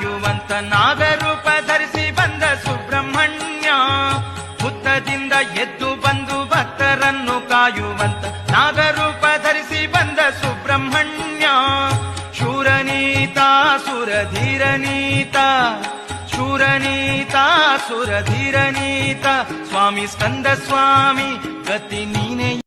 ಕಾಯುವಂತ ನಾಗರೂಪ ಧರಿಸಿ ಬಂದ ಸುಬ್ರಹ್ಮಣ್ಯ, ಹುತ್ತದಿಂದ ಎದ್ದು ಬಂದು ಭಕ್ತರನ್ನು ಕಾಯುವಂತ ನಾಗರೂಪ ಧರಿಸಿ ಬಂದ ಸುಬ್ರಹ್ಮಣ್ಯ. ಶೂರನೀತ ಸುರಧೀರನೀತ, ಶೂರನೀತ ಸುರಧೀರನೀತ, ಸ್ವಾಮಿ ಸ್ಕಂದ ಸ್ವಾಮಿ ಗತಿ ನೀನೆ.